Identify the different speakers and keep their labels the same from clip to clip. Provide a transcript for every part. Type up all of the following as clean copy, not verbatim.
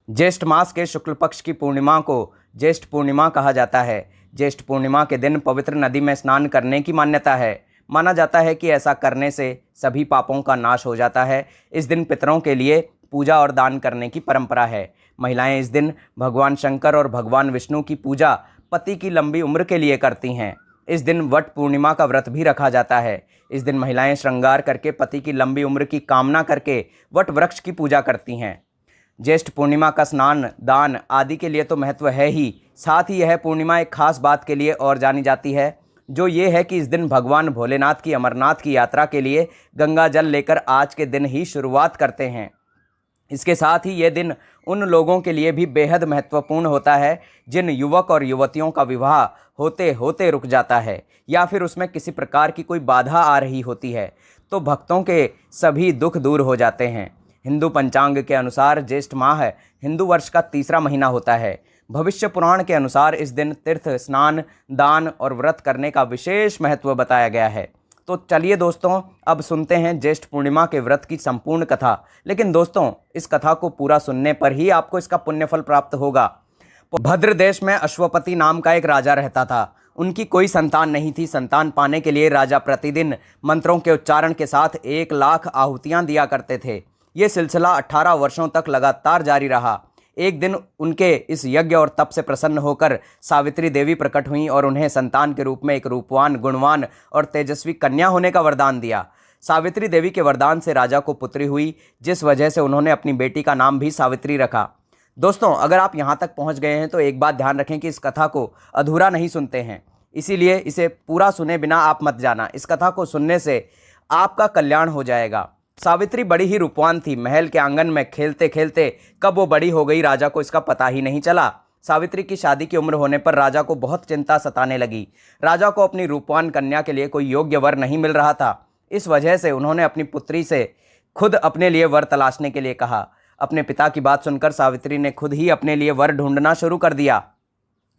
Speaker 1: ज्येष्ठ मास के शुक्ल पक्ष की पूर्णिमा को ज्येष्ठ पूर्णिमा कहा जाता है। ज्येष्ठ पूर्णिमा के दिन पवित्र नदी में स्नान करने की मान्यता है। माना जाता है कि ऐसा करने से सभी पापों का नाश हो जाता है। इस दिन पितरों के लिए पूजा और दान करने की परंपरा है। महिलाएं इस दिन भगवान शंकर और भगवान विष्णु की पूजा पति की लंबी उम्र के लिए करती हैं। इस दिन वट पूर्णिमा का व्रत भी रखा जाता है। इस दिन महिलाएं श्रृंगार करके पति की लंबी उम्र की कामना करके वट वृक्ष की पूजा करती हैं। ज्येष्ठ पूर्णिमा का स्नान, दान आदि के लिए तो महत्व है ही, साथ ही यह पूर्णिमा एक खास बात के लिए और जानी जाती है, जो ये है कि इस दिन भगवान भोलेनाथ की अमरनाथ की यात्रा के लिए गंगा जल लेकर आज के दिन ही शुरुआत करते हैं। इसके साथ ही यह दिन उन लोगों के लिए भी बेहद महत्वपूर्ण होता है जिन युवक और युवतियों का विवाह होते होते रुक जाता है या फिर उसमें किसी प्रकार की कोई बाधा आ रही होती है, तो भक्तों के सभी दुख दूर हो जाते हैं। हिंदू पंचांग के अनुसार ज्येष्ठ माह हिंदू वर्ष का तीसरा महीना होता है। भविष्य पुराण के अनुसार इस दिन तीर्थ स्नान, दान और व्रत करने का विशेष महत्व बताया गया है। तो चलिए दोस्तों, अब सुनते हैं ज्येष्ठ पूर्णिमा के व्रत की संपूर्ण कथा। लेकिन दोस्तों, इस कथा को पूरा सुनने पर ही आपको इसका पुण्यफल प्राप्त होगा। भद्र देश में अश्वपति नाम का एक राजा रहता था। उनकी कोई संतान नहीं थी। संतान पाने के लिए राजा प्रतिदिन मंत्रों के उच्चारण के साथ 1,00,000 आहुतियां दिया करते थे। ये सिलसिला 18 वर्षों तक लगातार जारी रहा। एक दिन उनके इस यज्ञ और तप से प्रसन्न होकर सावित्री देवी प्रकट हुईं और उन्हें संतान के रूप में एक रूपवान, गुणवान और तेजस्वी कन्या होने का वरदान दिया। सावित्री देवी के वरदान से राजा को पुत्री हुई, जिस वजह से उन्होंने अपनी बेटी का नाम भी सावित्री रखा। दोस्तों, अगर आप यहाँ तक पहुँच गए हैं तो एक बात ध्यान रखें कि इस कथा को अधूरा नहीं सुनते हैं, इसीलिए इसे पूरा सुने बिना आप मत जाना। इस कथा को सुनने से आपका कल्याण हो जाएगा। सावित्री बड़ी ही रूपवान थी। महल के आंगन में खेलते खेलते कब वो बड़ी हो गई, राजा को इसका पता ही नहीं चला। सावित्री की शादी की उम्र होने पर राजा को बहुत चिंता सताने लगी। राजा को अपनी रूपवान कन्या के लिए कोई योग्य वर नहीं मिल रहा था। इस वजह से उन्होंने अपनी पुत्री से खुद अपने लिए वर तलाशने के लिए कहा। अपने पिता की बात सुनकर सावित्री ने खुद ही अपने लिए वर ढूंढना शुरू कर दिया।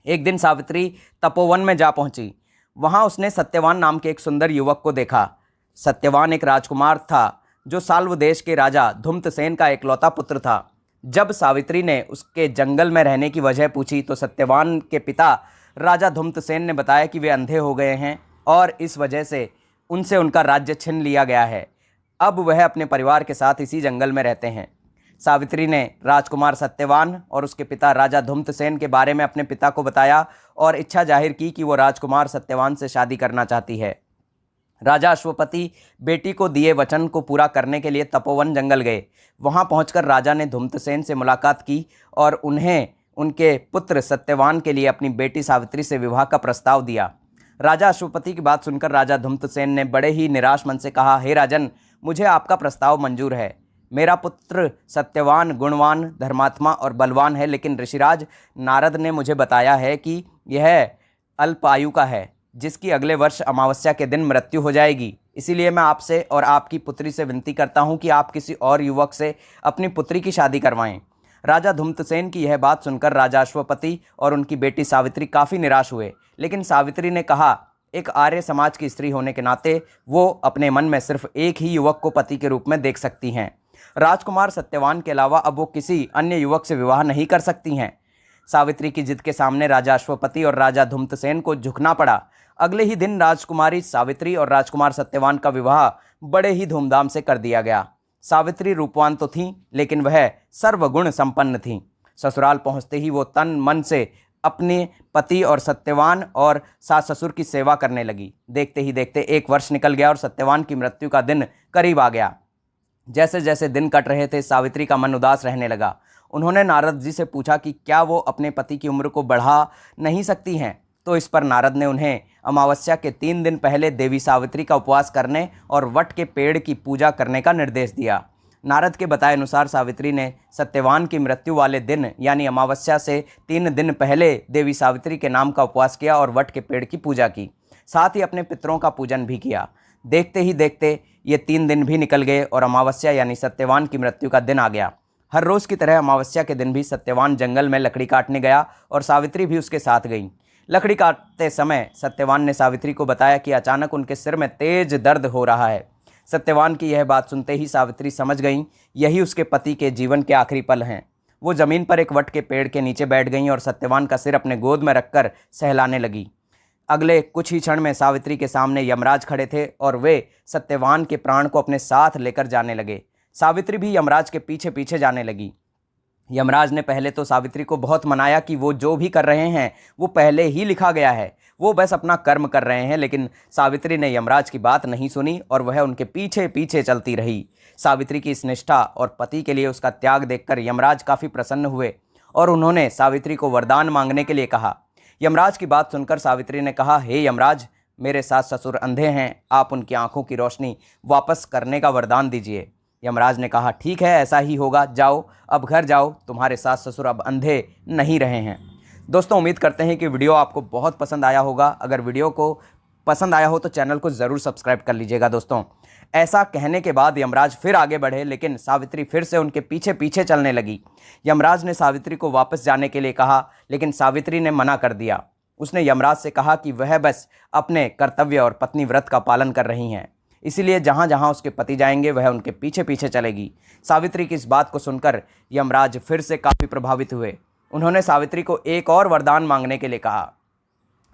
Speaker 1: एक दिन सावित्री तपोवन में जा पहुंची। वहां उसने सत्यवान नाम के एक सुंदर युवक को देखा। सत्यवान एक राजकुमार था जो साल्व देश के राजा धुम्तसेन का इकलौता पुत्र था। जब सावित्री ने उसके जंगल में रहने की वजह पूछी तो सत्यवान के पिता राजा धुम्तसेन ने बताया कि वे अंधे हो गए हैं और इस वजह से उनसे उनका राज्य छीन लिया गया है। अब वह अपने परिवार के साथ इसी जंगल में रहते हैं। सावित्री ने राजकुमार सत्यवान और उसके पिता राजा धुम्तसेन के बारे में अपने पिता को बताया और इच्छा जाहिर की कि वो राजकुमार सत्यवान से शादी करना चाहती है। राजा अश्वपति बेटी को दिए वचन को पूरा करने के लिए तपोवन जंगल गए। वहां पहुंचकर राजा ने धुम्तसेन से मुलाकात की और उन्हें उनके पुत्र सत्यवान के लिए अपनी बेटी सावित्री से विवाह का प्रस्ताव दिया। राजा अश्वपति की बात सुनकर राजा धुम्तसेन ने बड़े ही निराश मन से कहा, हे राजन, मुझे आपका प्रस्ताव मंजूर है। मेरा पुत्र सत्यवान गुणवान, धर्मात्मा और बलवान है, लेकिन ऋषिराज नारद ने मुझे बताया है कि यह अल्प आयु का है, जिसकी अगले वर्ष अमावस्या के दिन मृत्यु हो जाएगी। इसीलिए मैं आपसे और आपकी पुत्री से विनती करता हूं कि आप किसी और युवक से अपनी पुत्री की शादी करवाएं। राजा धुम्तसेन की यह बात सुनकर राजा अश्वपति और उनकी बेटी सावित्री काफ़ी निराश हुए। लेकिन सावित्री ने कहा, एक आर्य समाज की स्त्री होने के नाते वो अपने मन में सिर्फ एक ही युवक को पति के रूप में देख सकती हैं। राजकुमार सत्यवान के अलावा अब वो किसी अन्य युवक से विवाह नहीं कर सकती हैं। सावित्री की जिद के सामने राजा अश्वपति और राजा धुम्तसेन को झुकना पड़ा। अगले ही दिन राजकुमारी सावित्री और राजकुमार सत्यवान का विवाह बड़े ही धूमधाम से कर दिया गया। सावित्री रूपवान तो थीं, लेकिन वह सर्वगुण संपन्न थीं। ससुराल पहुंचते ही वो तन मन से अपने पति और सत्यवान और सास ससुर की सेवा करने लगी। देखते ही देखते 1 वर्ष निकल गया और सत्यवान की मृत्यु का दिन करीब आ गया। जैसे जैसे दिन कट रहे थे, सावित्री का मन उदास रहने लगा। उन्होंने नारद जी से पूछा कि क्या वो अपने पति की उम्र को बढ़ा नहीं सकती हैं। तो इस पर नारद ने उन्हें अमावस्या के 3 दिन पहले देवी सावित्री का उपवास करने और वट के पेड़ की पूजा करने का निर्देश दिया। नारद के बताए अनुसार सावित्री ने सत्यवान की मृत्यु वाले दिन यानी अमावस्या से 3 दिन पहले देवी सावित्री के नाम का उपवास किया और वट के पेड़ की पूजा की। साथ ही अपने पितरों का पूजन भी किया। देखते ही देखते ये 3 दिन भी निकल गए और अमावस्या यानी सत्यवान की मृत्यु का दिन आ गया। हर रोज़ की तरह अमावस्या के दिन भी सत्यवान जंगल में लकड़ी काटने गया और सावित्री भी उसके साथ गई। लकड़ी काटते समय सत्यवान ने सावित्री को बताया कि अचानक उनके सिर में तेज दर्द हो रहा है। सत्यवान की यह बात सुनते ही सावित्री समझ गईं यही उसके पति के जीवन के आखिरी पल हैं। वो ज़मीन पर एक वट के पेड़ के नीचे बैठ गईं और सत्यवान का सिर अपने गोद में रखकर सहलाने लगी। अगले कुछ ही क्षण में सावित्री के सामने यमराज खड़े थे और वे सत्यवान के प्राण को अपने साथ लेकर जाने लगे। सावित्री भी यमराज के पीछे पीछे जाने लगी। यमराज ने पहले तो सावित्री को बहुत मनाया कि वो जो भी कर रहे हैं वो पहले ही लिखा गया है, वो बस अपना कर्म कर रहे हैं, लेकिन सावित्री ने यमराज की बात नहीं सुनी और वह उनके पीछे पीछे चलती रही। सावित्री की इस निष्ठा और पति के लिए उसका त्याग देखकर यमराज काफ़ी प्रसन्न हुए और उन्होंने सावित्री को वरदान मांगने के लिए कहा। यमराज की बात सुनकर सावित्री ने कहा, हे यमराज, मेरे सास ससुर अंधे हैं, आप उनकी आंखों की रोशनी वापस करने का वरदान दीजिए। यमराज ने कहा, ठीक है, ऐसा ही होगा, जाओ अब घर जाओ, तुम्हारे सास ससुर अब अंधे नहीं रहे हैं। दोस्तों, उम्मीद करते हैं कि वीडियो आपको बहुत पसंद आया होगा। अगर वीडियो को पसंद आया हो तो चैनल को ज़रूर सब्सक्राइब कर लीजिएगा। दोस्तों, ऐसा कहने के बाद यमराज फिर आगे बढ़े, लेकिन सावित्री फिर से उनके पीछे पीछे चलने लगी। यमराज ने सावित्री को वापस जाने के लिए कहा, लेकिन सावित्री ने मना कर दिया। उसने यमराज से कहा कि वह बस अपने कर्तव्य और पत्नी व्रत का पालन कर रही हैं, इसीलिए जहाँ जहाँ उसके पति जाएंगे वह उनके पीछे पीछे चलेगी। सावित्री की इस बात को सुनकर यमराज फिर से काफ़ी प्रभावित हुए। उन्होंने सावित्री को एक और वरदान मांगने के लिए कहा।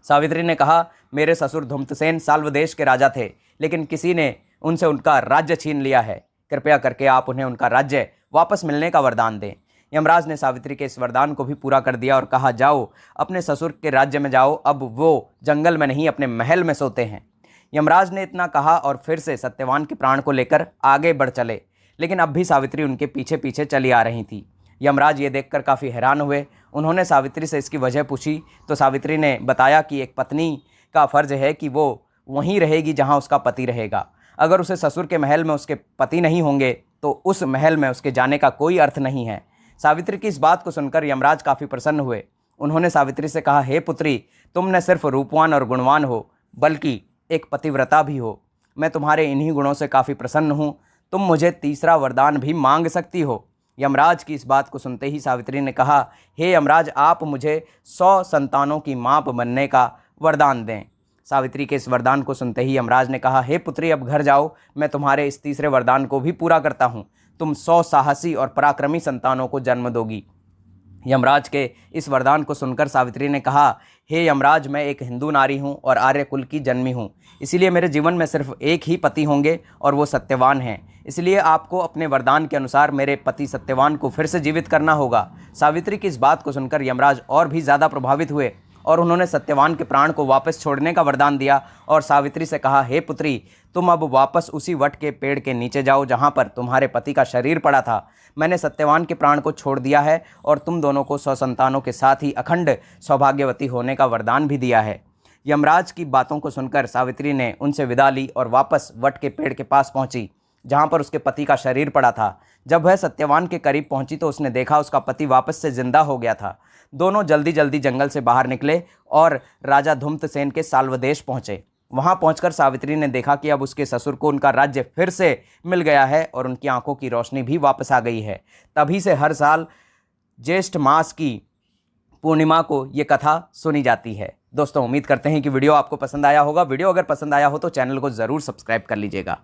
Speaker 1: सावित्री ने कहा, मेरे ससुर धूम्रसेन साल्व देश के राजा थे, लेकिन किसी ने उनसे उनका राज्य छीन लिया है। कृपया करके आप उन्हें उनका राज्य वापस मिलने का वरदान दें। यमराज ने सावित्री के इस वरदान को भी पूरा कर दिया और कहा, जाओ अपने ससुर के राज्य में जाओ, अब वो जंगल में नहीं अपने महल में सोते हैं। यमराज ने इतना कहा और फिर से सत्यवान के प्राण को लेकर आगे बढ़ चले, लेकिन अब भी सावित्री उनके पीछे पीछे चली आ रही थी। यमराज ये देखकर काफ़ी हैरान हुए। उन्होंने सावित्री से इसकी वजह पूछी तो सावित्री ने बताया कि एक पत्नी का फ़र्ज है कि वो वहीं रहेगी जहाँ उसका पति रहेगा। अगर उसे ससुर के महल में उसके पति नहीं होंगे तो उस महल में उसके जाने का कोई अर्थ नहीं है। सावित्री की इस बात को सुनकर यमराज काफ़ी प्रसन्न हुए। उन्होंने सावित्री से कहा, हे पुत्री, तुम न सिर्फ रूपवान और गुणवान हो, बल्कि एक पतिव्रता भी हो। मैं तुम्हारे इन्हीं गुणों से काफ़ी प्रसन्न हूँ। तुम मुझे तीसरा वरदान भी मांग सकती हो। यमराज की इस बात को सुनते ही सावित्री ने कहा, हे यमराज, आप मुझे 100 संतानों की माँ बनने का वरदान दें। सावित्री के इस वरदान को सुनते ही यमराज ने कहा, हे पुत्री, अब घर जाओ, मैं तुम्हारे इस तीसरे वरदान को भी पूरा करता हूँ। तुम 100 साहसी और पराक्रमी संतानों को जन्म दोगी। यमराज के इस वरदान को सुनकर सावित्री ने कहा, हे यमराज, मैं एक हिंदू नारी हूँ और आर्य कुल की जन्मी हूँ, इसीलिए मेरे जीवन में सिर्फ एक ही पति होंगे और वो सत्यवान हैं। इसलिए आपको अपने वरदान के अनुसार मेरे पति सत्यवान को फिर से जीवित करना होगा। सावित्री की इस बात को सुनकर यमराज और भी ज़्यादा प्रभावित हुए और उन्होंने सत्यवान के प्राण को वापस छोड़ने का वरदान दिया और सावित्री से कहा, हे पुत्री, तुम अब वापस उसी वट के पेड़ के नीचे जाओ जहाँ पर तुम्हारे पति का शरीर पड़ा था। मैंने सत्यवान के प्राण को छोड़ दिया है और तुम दोनों को 100 संतानों के साथ ही अखंड सौभाग्यवती होने का वरदान भी दिया है। यमराज की बातों को सुनकर सावित्री ने उनसे विदा ली और वापस वट के पेड़ के पास पहुंची जहां पर उसके पति का शरीर पड़ा था। जब वह सत्यवान के करीब पहुंची तो उसने देखा उसका पति वापस से जिंदा हो गया था। दोनों जल्दी जल्दी जंगल से बाहर निकले और राजा धूम्रसेन के साल्वदेश पहुंचे। वहां पहुंचकर सावित्री ने देखा कि अब उसके ससुर को उनका राज्य फिर से मिल गया है और उनकी आंखों की रोशनी भी वापस आ गई है। तभी से हर साल ज्येष्ठ मास की पूर्णिमा को ये कथा सुनी जाती है। दोस्तों, उम्मीद करते हैं कि वीडियो आपको पसंद आया होगा। वीडियो अगर पसंद आया हो तो चैनल को ज़रूर सब्सक्राइब कर लीजिएगा।